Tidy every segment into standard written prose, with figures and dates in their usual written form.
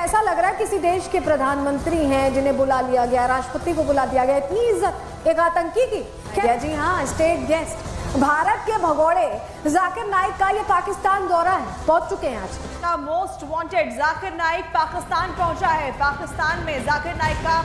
ऐसा लग रहा है किसी देश के प्रधानमंत्री हैं जिन्हें बुला लिया गया, राष्ट्रपति को बुला दिया गया। इतनी इज्जत एक आतंकी की। क्या जी हाँ, स्टेट गेस्ट भारत के भगोड़े जाकिर नाइक का ये पाकिस्तान दौरा है, पहुंच चुके हैं आज। मोस्ट वांटेड जाकिर नाइक पाकिस्तान पहुंचा है। पाकिस्तान में जाकिर नाइक का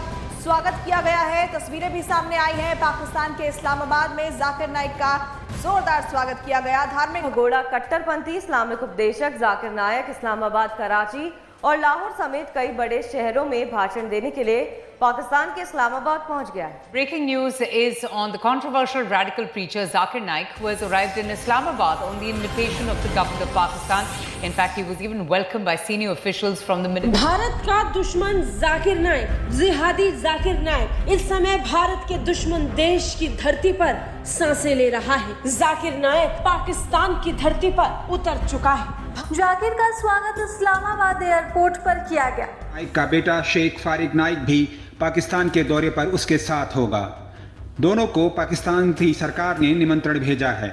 स्वागत किया गया है। तस्वीरें भी सामने आई हैं। पाकिस्तान के इस्लामाबाद में जाकिर नाइक का जोरदार स्वागत किया गया। धार्मिक भगोड़ा कट्टरपंथी इस्लामिक उपदेशक जाकिर नाइक इस्लामाबाद, कराची और लाहौर समेत कई बड़े शहरों में भाषण देने के लिए पाकिस्तान के इस्लामाबाद पहुंच गया है। Breaking news is on the controversial radical preacher Zakir Naik, who has arrived in Islamabad on the invitation of the government of Pakistan. In fact, he was even welcomed by senior officials from the ministry. Bharat का दुश्मन जाकिर नाइक, जिहादी जाकिर नाइक इस समय भारत के दुश्मन देश की धरती पर सांसें ले रहा है। जाकिर नाइक पाकिस्तान की धरती पर उतर चुका है। जाकिर का स्वागत इस्लामाबाद एयरपोर्ट पर किया गया। नाइक का बेटा शेख फारिक नाइक भी पाकिस्तान के दौरे पर उसके साथ होगा। दोनों को पाकिस्तान की सरकार ने निमंत्रण भेजा है।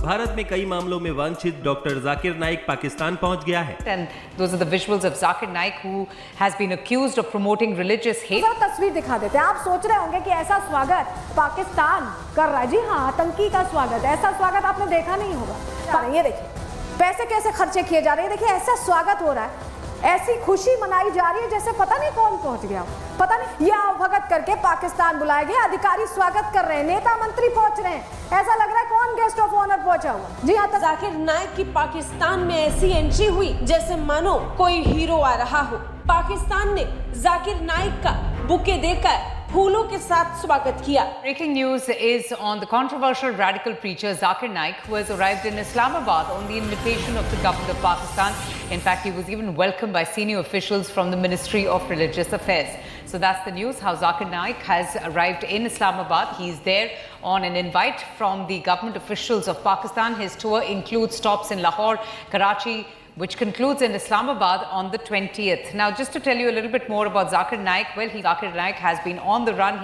भारत में कई मामलों में वांछित डॉक्टर जाकिर नाइक पाकिस्तान पहुंच गया है। And those are the visuals of Zakir Naik, who has been accused of promoting religious hate. तस्वीर दिखा देते हैं। आप सोच रहे होंगे कि ऐसा स्वागत पाकिस्तान कर रहा है। जी हाँ, आतंकी का स्वागत। ऐसा स्वागत आपने देखा नहीं होगा। ये देखिए पैसे कैसे खर्चे किए जा रहे हैं। देखिए ऐसा स्वागत हो रहा है, ऐसी खुशी मनाई जा रही है जैसे पता नहीं कौन पहुंच गया, पता नहीं। ये आवभगत करके पाकिस्तान बुलाए गए, अधिकारी स्वागत कर रहे हैं, नेता मंत्री पहुंच रहे हैं। ऐसा लग रहा है कौन गेस्ट ऑफ ऑनर पहुंचा हुआ। जी हाँ, जाकिर नाइक की पाकिस्तान में ऐसी एंट्री हुई जैसे मानो कोई हीरो आ रहा हो। पाकिस्तान ने जाकिर नाइक का बुके देकर फूलों के साथ स्वागत किया। Breaking news is on the controversial radical preacher Zakir Naik, who has arrived in Islamabad on the invitation of the government of Pakistan. In fact, he was even welcomed by senior officials from the Ministry of Religious Affairs. So that's the news, how Zakir Naik has arrived in Islamabad. He's there on an invite from the government officials of Pakistan. His tour includes stops in Lahore, Karachi, which concludes in Islamabad on the 20th. Now, just to tell you a little bit more about Zakir Naik, well, Zakir Naik has been on the run.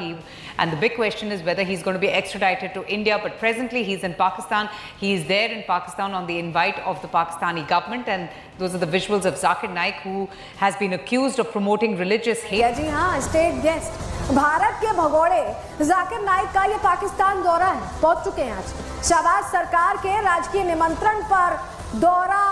And the big question is whether he's going to be extradited to India. But presently, he's in Pakistan. He is there in Pakistan on the invite of the Pakistani government. And those are the visuals of Zakir Naik, who has been accused of promoting religious hate. जी हाँ, state guest Bharat के भगोड़े जाकिर नाइक का ये पाकिस्तान दौरा है, पहुंच चुके हैं आज। शहबाज सरकार के राजकीय निमंत्रण पर दौरा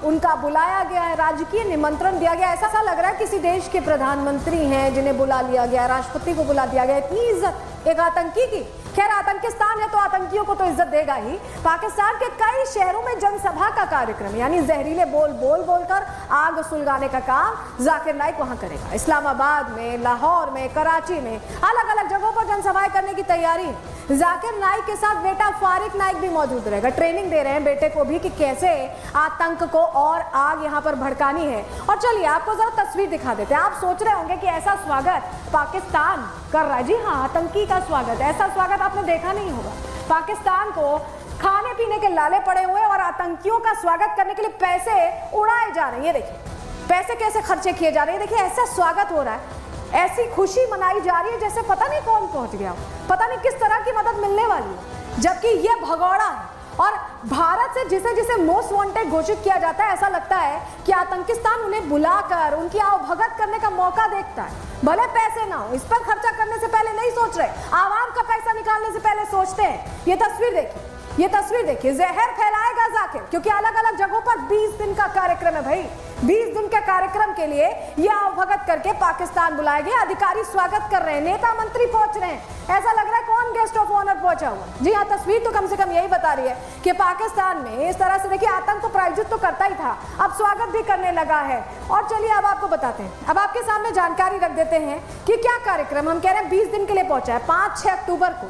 उनका बुलाया गया है, राजकीय निमंत्रण दिया गया। ऐसा लग रहा है किसी देश के प्रधानमंत्री हैं जिन्हें बुला लिया गया, राष्ट्रपति को बुला दिया गया। इतनी इज्जत एक आतंकी की। खैर, आतंकिस्तान है तो आतंकियों को तो इज्जत देगा ही। पाकिस्तान के कई शहरों में जनसभा का कार्यक्रम, यानी जहरीले बोलकर आग सुलगाने का काम जाकिर नाइक वहां करेगा। इस्लामाबाद में, लाहौर में, कराची में, अलग अलग जगहों पर जनसभाएं करने की तैयारी है। जाकिर नाइक के साथ बेटा फारिक नाइक भी मौजूद रहेगा। ट्रेनिंग दे रहे हैं बेटे को भी कि कैसे आतंक को और आग यहाँ पर भड़कानी है। और चलिए आपको जरा तस्वीर दिखा देते हैं। आप सोच रहे होंगे कि ऐसा स्वागत पाकिस्तान कर रहा है। जी हाँ, आतंकी का स्वागत। ऐसा स्वागत आपने देखा नहीं होगा। पाकिस्तान को खाने पीने के लाले पड़े हुए और आतंकियों का स्वागत करने के लिए पैसे उड़ाए जा रहे हैं। ये देखिए पैसे कैसे खर्चे किए जा रहे हैं। देखिए ऐसा स्वागत हो रहा है, ऐसी खुशी मनाई जा रही है जैसे पता नहीं कौन पहुंच गया, पता नहीं किस तरह की मदद मिलने वाली है। जबकि ये भगोड़ा है और भारत से जिसे जिसे मोस्ट वांटेड घोषित किया जाता है, ऐसा लगता है कि आतंकिस्तान उन्हें बुलाकर उनकी आवभगत करने का मौका देखता है। भले पैसे ना हो, इस पर खर्चा करने से पहले नहीं सोच रहे, आवाम का पैसा निकालने से पहले सोचते हैं। ये तस्वीर देखिए, ये तस्वीर देखिए। जहर फैलाएगा जाकिर, क्योंकि अलग अलग जगहों पर 20 दिन का कार्यक्रम है भाई। 20 दिन के कार्यक्रम के लिए ये आवभगत करके पाकिस्तान बुलाए गए, अधिकारी स्वागत कर रहे हैं, नेता मंत्री पहुंच रहे हैं। ऐसा लग रहा है कौन गेस्ट ऑफ ऑनर पहुंचा हुआ। जी हाँ, तस्वीर तो कम से कम यही बता रही है कि पाकिस्तान में इस तरह से देखिए आतंक को प्रायोजित तो करता ही था, अब स्वागत भी करने लगा है। और चलिए अब आपको बताते हैं, अब आपके सामने जानकारी रख देते हैं कि क्या कार्यक्रम। हम कह रहे हैं 20 दिन के लिए पहुंचा है, 5-6 अक्टूबर को।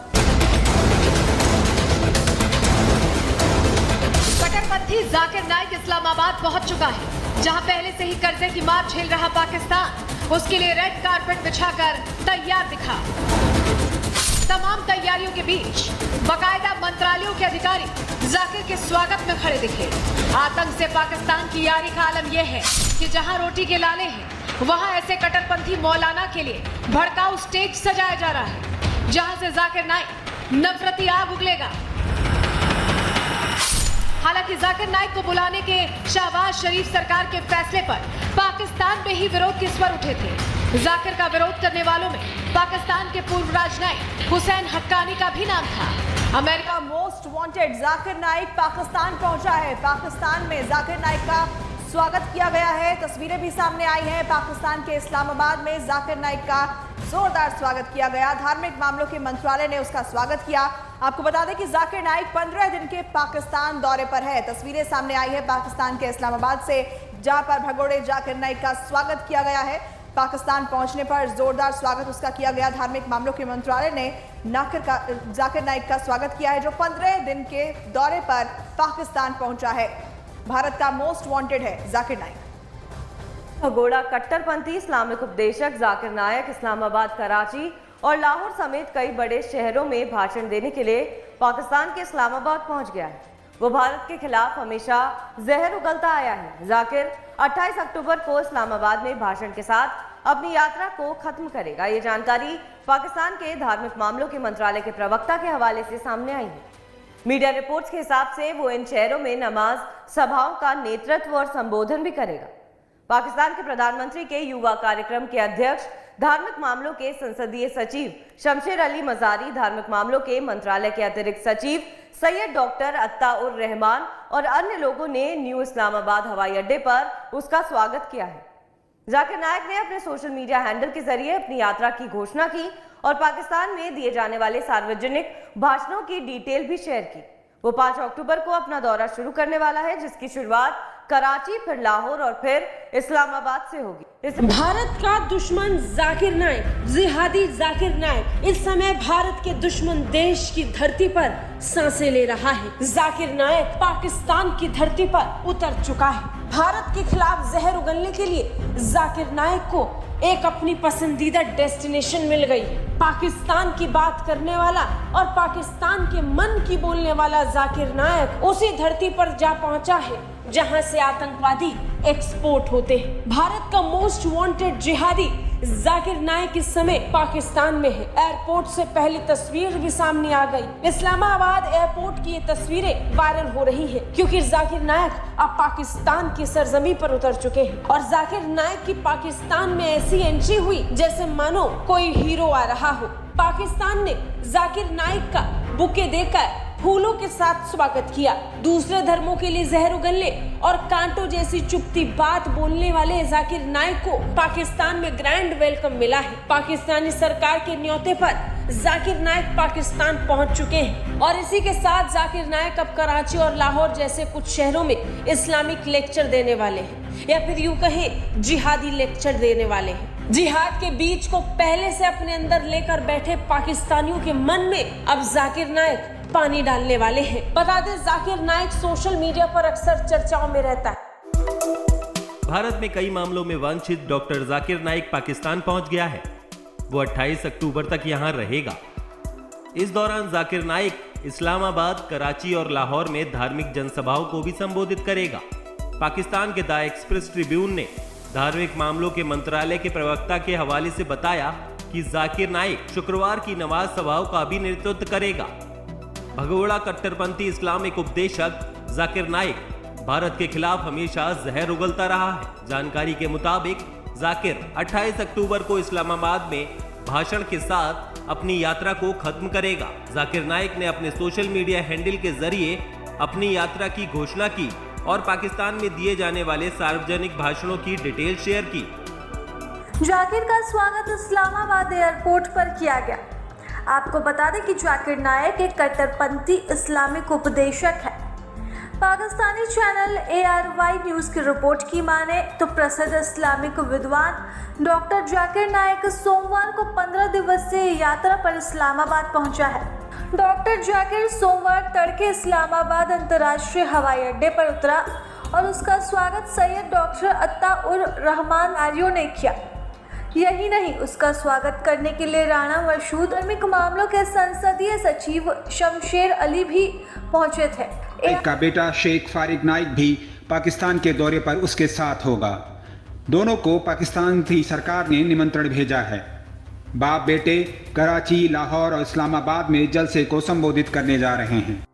कट्टरपंथी जाकिर नाइक इस्लामाबाद पहुंच चुका है, जहां पहले से ही कर्जे की मार झेल रहा पाकिस्तान उसके लिए रेड कारपेट बिछाकर तैयार दिखा। तमाम तैयारियों के बीच बाकायदा मंत्रालयों के अधिकारी जाकिर के स्वागत में खड़े दिखे। आतंक से पाकिस्तान की यारी का आलम यह है कि जहां रोटी के लाले हैं, वहां ऐसे कट्टरपंथी मौलाना के लिए भड़काऊ स्टेज सजाया जा रहा है, जहां से जाकिर नाइक नफरती आग उगलेगा। हालांकि जाकिर नाइक को बुलाने के शहबाज शरीफ सरकार के फैसले पर पाकिस्तान में ही विरोध के स्वर उठे थे। जाकिर का विरोध करने वालों में पाकिस्तान के पूर्व राजनयिक हुसैन हक्कानी का भी नाम था। America most wanted Zakir Naik Pakistan पहुंचा है। पाकिस्तान में जाकिर नाइक का स्वागत किया गया है। तस्वीरें भी सामने आई हैं। पाकिस्तान के इस्लामाबाद में जाकिर नाइक का जोरदार स्वागत किया गया। धार्मिक मामलों के मंत्रालय ने उसका स्वागत किया। आपको बता दें कि जाकिर नाइक 15 दिन के पाकिस्तान दौरे पर है। तस्वीरें सामने आई है पाकिस्तान के इस्लामाबाद से, जहां पर भगोड़े जाकिर नाइक का स्वागत किया गया है। पाकिस्तान पहुंचने पर जोरदार स्वागत उसका किया गया। धार्मिक मामलों के मंत्रालय ने जाकिर नाइक का स्वागत किया है, जो 15 दिन के दौरे पर पाकिस्तान पहुंचा है। भारत का मोस्ट वांटेड है जाकिर नाइक। भगोड़ा कट्टरपंथी इस्लामिक उपदेशक जाकिर नाइक इस्लामाबाद, कराची और लाहौर समेत कई बड़े शहरों में भाषण देने के लिए पाकिस्तान के इस्लामाबाद पहुंच गया है। वो भारत के खिलाफ हमेशा जहर उगलता आया है। जाकिर 28 अक्टूबर को इस्लामाबाद में भाषण के साथ अपनी यात्रा को खत्म करेगा। ये जानकारी पाकिस्तान के धार्मिक मामलों के मंत्रालय के प्रवक्ता के हवाले से सामने आई है। मीडिया रिपोर्ट्स के हिसाब से वो इन शहरों में नमाज सभाओं का नेतृत्व और संबोधन भी करेगा। पाकिस्तान के प्रधानमंत्री के युवा कार्यक्रम के अध्यक्ष, धार्मिक मामलों के संसदीय सचिव शमशेर अली मजारी, धार्मिक मामलों के मंत्रालय के अतिरिक्त सचिव सैयद डॉक्टर अत्ता उर रहमान और अन्य लोगों ने न्यू इस्लामाबाद हवाई अड्डे पर उसका स्वागत किया है। जाकिर नाइक ने अपने सोशल मीडिया हैंडल के जरिए अपनी यात्रा की घोषणा की और पाकिस्तान में दिए जाने वाले सार्वजनिक भाषणों की डिटेल भी शेयर की। वो 5 अक्टूबर को अपना दौरा शुरू करने वाला है, जिसकी शुरुआत कराची, फिर लाहौर और फिर इस्लामाबाद से होगी। भारत का दुश्मन जाकिर नाइक, जिहादी जाकिर नाइक इस समय भारत के दुश्मन देश की धरती पर सांसें ले रहा है। जाकिर नाइक पाकिस्तान की धरती पर उतर चुका है। भारत के खिलाफ जहर उगलने के लिए जाकिर नाइक को एक अपनी पसंदीदा डेस्टिनेशन मिल गई। पाकिस्तान की बात करने वाला और पाकिस्तान के मन की बोलने वाला जाकिर नाइक उसी धरती पर जा पहुंचा है जहां से आतंकवादी एक्सपोर्ट होते हैं। भारत का मोस्ट वांटेड जिहादी जाकिर नाइक इस समय पाकिस्तान में है। एयरपोर्ट से पहली तस्वीर भी सामने आ गई। इस्लामाबाद एयरपोर्ट की ये तस्वीरें वायरल हो रही हैं, क्योंकि जाकिर नाइक अब पाकिस्तान की सरजमी पर उतर चुके हैं और जाकिर नाइक की पाकिस्तान में ऐसी एंट्री हुई जैसे मानो कोई हीरो आ रहा हो। पाकिस्तान ने जाकिर नाइक का बुके देकर फूलों के साथ स्वागत किया। दूसरे धर्मों के लिए जहर उगलने और कांटों जैसी चुभती बात बोलने वाले जाकिर नाइक को पाकिस्तान में ग्रैंड वेलकम मिला है। पाकिस्तानी सरकार के न्योते पर जाकिर नाइक पाकिस्तान पहुंच चुके हैं और इसी के साथ जाकिर नाइक अब कराची और लाहौर जैसे कुछ शहरों में इस्लामिक लेक्चर देने वाले हैं, या फिर यूं कहें जिहादी लेक्चर देने वाले हैं। जिहाद के बीज को पहले से अपने अंदर लेकर बैठे पाकिस्तानियों के मन में अब जाकिर नाइक पानी डालने वाले हैं। बता दें, जाकिर नाइक सोशल मीडिया पर अक्सर चर्चाओं में रहता है। भारत में कई मामलों में वांछित डॉक्टर जाकिर नाइक पाकिस्तान पहुंच गया है। वो 28 अक्टूबर तक यहां रहेगा। इस दौरान जाकिर नाइक इस्लामाबाद, कराची और लाहौर में धार्मिक जनसभाओं को भी संबोधित करेगा। पाकिस्तान के द एक्सप्रेस ट्रिब्यून ने धार्मिक मामलों के मंत्रालय के प्रवक्ता के हवाले से बताया कि जाकिर नाइक शुक्रवार की नमाज सभाओं का भी नेतृत्व करेगा। भगोड़ा कट्टरपंथी इस्लामिक उपदेशक जाकिर नाइक भारत के खिलाफ हमेशा जहर उगलता रहा है। जानकारी के मुताबिक जाकिर 28 अक्टूबर को इस्लामाबाद में भाषण के साथ अपनी यात्रा को खत्म करेगा। जाकिर नाइक ने अपने सोशल मीडिया हैंडल के जरिए अपनी यात्रा की घोषणा की और पाकिस्तान में दिए जाने वाले सार्वजनिक भाषणों की डिटेल शेयर की। जाकिर का स्वागत इस्लामाबाद एयरपोर्ट पर किया गया। आपको बता दें कि जाकिर नाइक एक कट्टरपंथी इस्लामिक उपदेशक है। पाकिस्तानी चैनल ARY न्यूज़ की रिपोर्ट की माने तो प्रसिद्ध इस्लामिक विद्वान डॉक्टर जाकिर नाइक सोमवार को 15 दिवसीय यात्रा पर इस्लामाबाद पहुंचा है। डॉक्टर जाकिर सोमवार तड़के इस्लामाबाद अंतर्राष्ट्रीय हवाई अड्डे पर उतरा और उसका स्वागत सैयद डॉक्टर अत्ता उर रहमान आर्यो ने किया। यही नहीं, उसका स्वागत करने के लिए राणा मशहूद धार्मिक मामलों के संसदीय सचिव शमशेर अली भी पहुंचे थे। नाइक का बेटा शेख फारिक नाइक भी पाकिस्तान के दौरे पर उसके साथ होगा। दोनों को पाकिस्तान की सरकार ने निमंत्रण भेजा है। बाप बेटे कराची, लाहौर और इस्लामाबाद में जलसे को संबोधित करने जा रहे हैं।